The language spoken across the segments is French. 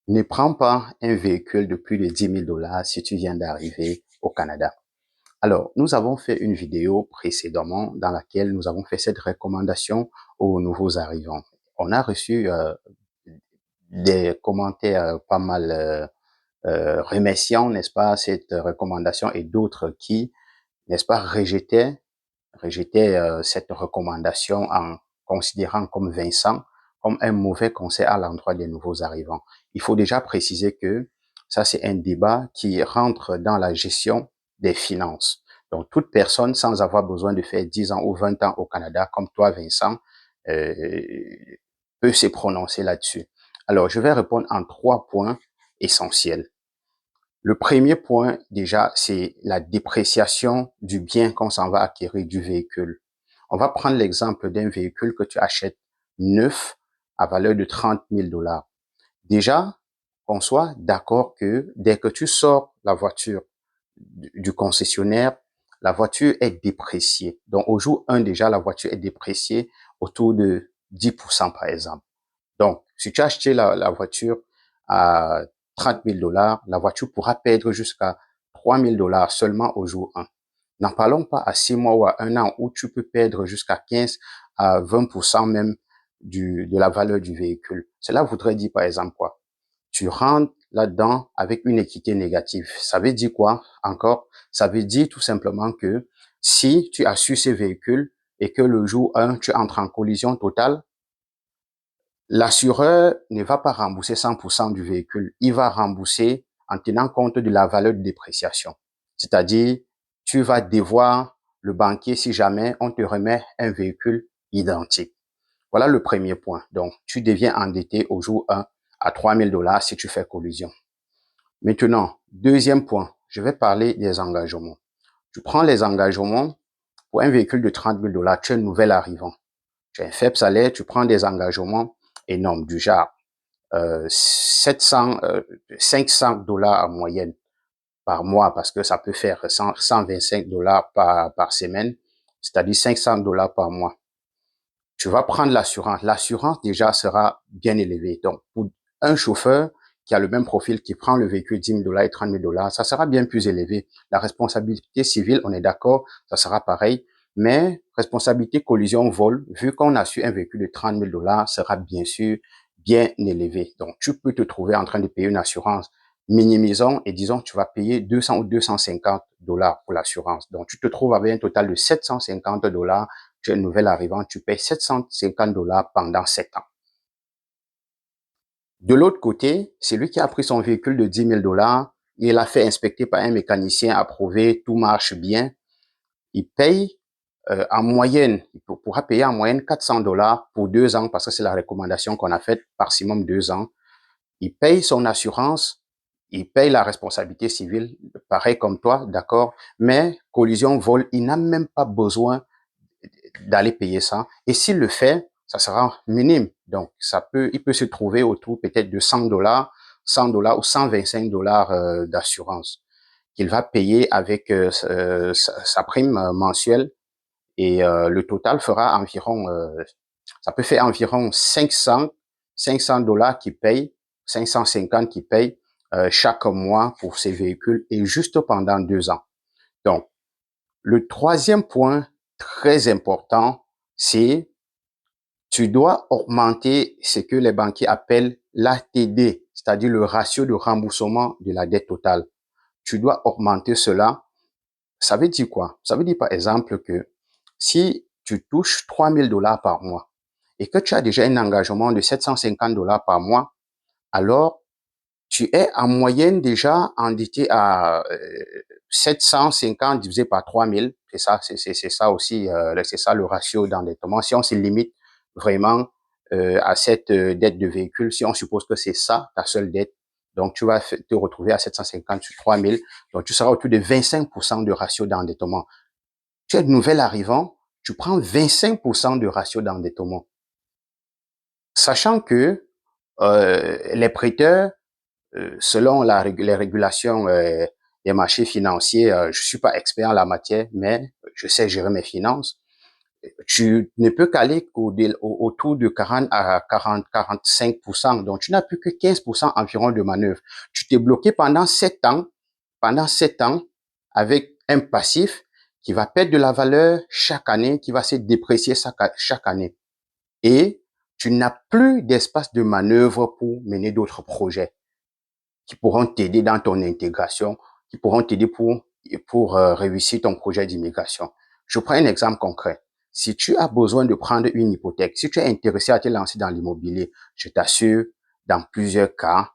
Ne prends pas un véhicule de plus de 10 000 dollars si tu viens d'arriver au Canada. Alors, nous avons fait une vidéo précédemment dans laquelle nous avons fait cette recommandation aux nouveaux arrivants. On a reçu des commentaires pas mal remerciant, n'est-ce pas, cette recommandation et d'autres qui, n'est-ce pas, rejetaient cette recommandation en considérant comme Vincent comme un mauvais conseil à l'endroit des nouveaux arrivants. Il faut déjà préciser que ça, c'est un débat qui rentre dans la gestion des finances. Donc, toute personne sans avoir besoin de faire 10 ans ou 20 ans au Canada, comme toi, Vincent, euh, peut se prononcer là-dessus. Alors, je vais répondre en 3 points essentiels. Le premier point, déjà, c'est la dépréciation du bien qu'on s'en va acquérir du véhicule. On va prendre l'exemple d'un véhicule que tu achètes neuf à valeur de 30 000 dollars. Déjà, qu'on soit d'accord que dès que tu sors la voiture du concessionnaire, la voiture est dépréciée. Donc, au jour 1, déjà, la voiture est dépréciée autour de 10% par exemple. Donc, si tu as acheté la voiture à 30 000 dollars, la voiture pourra perdre jusqu'à 3 000 dollars seulement au jour 1. N'en parlons pas à 6 mois ou à 1 an où tu peux perdre jusqu'à 15 à 20% même de la valeur du véhicule. Cela voudrait dire par exemple quoi? Tu rentres là-dedans avec une équité négative. Ça veut dire quoi encore? Ça veut dire tout simplement que si tu as su ces véhicules et que le jour 1, tu entres en collision totale, l'assureur ne va pas rembourser 100% du véhicule. Il va rembourser en tenant compte de la valeur de dépréciation. C'est-à-dire, tu vas devoir le banquier si jamais on te remet un véhicule identique. Voilà le premier point. Donc, tu deviens endetté au jour 1 à 3 000 dollars si tu fais collision. Maintenant, deuxième point, je vais parler des engagements. Tu prends les engagements pour un véhicule de 30 000 dollars, tu es un nouvel arrivant. Tu as un faible salaire, tu prends des engagements énormes du genre 700, 500 dollars en moyenne par mois parce que ça peut faire 125 dollars par semaine, c'est-à-dire 500 dollars par mois. Tu vas prendre l'assurance. L'assurance déjà sera bien élevée. Donc, pour un chauffeur qui a le même profil, qui prend le véhicule 10 000 dollars et 30 000 dollars, ça sera bien plus élevé. La responsabilité civile, on est d'accord, ça sera pareil. Mais responsabilité collision vol, vu qu'on a su un véhicule de 30 000 dollars, sera bien sûr bien élevé. Donc, tu peux te trouver en train de payer une assurance. Minimisons et disons que tu vas payer 200 ou 250 dollars pour l'assurance. Donc, tu te trouves avec un total de 750 dollars. Tu es un nouvel arrivant, tu payes 750 dollars pendant 7 ans. De l'autre côté, celui qui a pris son véhicule de 10 000 dollars, il l'a fait inspecter par un mécanicien approuvé, tout marche bien, il paye en moyenne, il pourra payer en moyenne 400 dollars pour 2 ans, parce que c'est la recommandation qu'on a faite, maximum 2 ans. Il paye son assurance, il paye la responsabilité civile, pareil comme toi, d'accord, mais collision, vol, il n'a même pas besoin d'aller payer ça. Et s'il le fait, ça sera minime. Donc, il peut se trouver autour peut-être de 100 dollars ou 125 dollars d'assurance qu'il va payer avec sa prime mensuelle. Et le total fera environ, ça peut faire environ 500 dollars qu'il paye, 550 qu'il paye chaque mois pour ses véhicules et juste pendant 2 ans. Donc, le troisième point très important, c'est tu dois augmenter ce que les banquiers appellent l'ATD, c'est-à-dire le ratio de remboursement de la dette totale. Tu dois augmenter cela. Ça veut dire quoi? Ça veut dire par exemple que si tu touches 3 000 dollars par mois et que tu as déjà un engagement de 750 dollars par mois, alors tu es en moyenne déjà endetté à 750 divisé par 3000. C'est ça, c'est ça aussi, c'est ça le ratio d'endettement. Si on se limite vraiment à cette dette de véhicule, si on suppose que c'est ça ta seule dette, donc tu vas te retrouver à 750 sur 3000, donc tu seras autour de 25% de ratio d'endettement. Tu es nouvel arrivant, tu prends 25% de ratio d'endettement. Sachant que les prêteurs selon les régulations des marchés financiers, je suis pas expert en la matière, mais je sais gérer mes finances. Tu ne peux qu'aller autour de 40 à 45%. Donc, tu n'as plus que 15% environ de manœuvre. Tu t'es bloqué pendant 7 ans, avec un passif qui va perdre de la valeur chaque année, qui va se déprécier chaque année. Et tu n'as plus d'espace de manœuvre pour mener d'autres projets qui pourront t'aider dans ton intégration, qui pourront t'aider pour réussir ton projet d'immigration. Je prends un exemple concret. Si tu as besoin de prendre une hypothèque, si tu es intéressé à te lancer dans l'immobilier, je t'assure, dans plusieurs cas,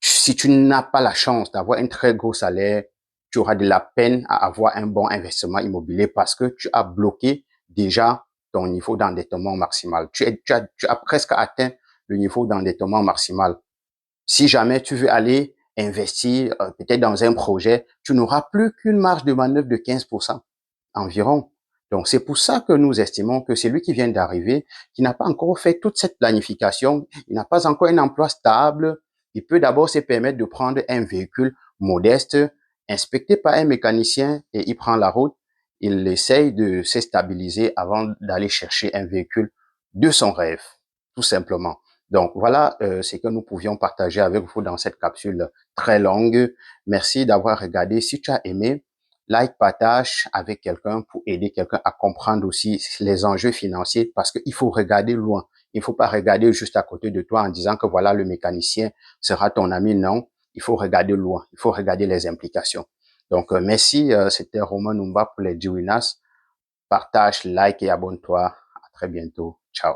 si tu n'as pas la chance d'avoir un très gros salaire, tu auras de la peine à avoir un bon investissement immobilier parce que tu as bloqué déjà ton niveau d'endettement maximal. Tu as presque atteint le niveau d'endettement maximal. Si jamais tu veux aller investir peut-être dans un projet, tu n'auras plus qu'une marge de manœuvre de 15% environ. Donc, c'est pour ça que nous estimons que celui qui vient d'arriver, qui n'a pas encore fait toute cette planification, il n'a pas encore un emploi stable, il peut d'abord se permettre de prendre un véhicule modeste, inspecté par un mécanicien et il prend la route. Il essaye de se stabiliser avant d'aller chercher un véhicule de son rêve, tout simplement. Donc, voilà ce que nous pouvions partager avec vous dans cette capsule très longue. Merci d'avoir regardé. Si tu as aimé, like, partage avec quelqu'un pour aider quelqu'un à comprendre aussi les enjeux financiers parce qu'il faut regarder loin. Il ne faut pas regarder juste à côté de toi en disant que voilà, le mécanicien sera ton ami. Non, il faut regarder loin. Il faut regarder les implications. Donc, merci. C'était Romain Numba pour les Diwinas. Partage, like et abonne-toi. À très bientôt. Ciao.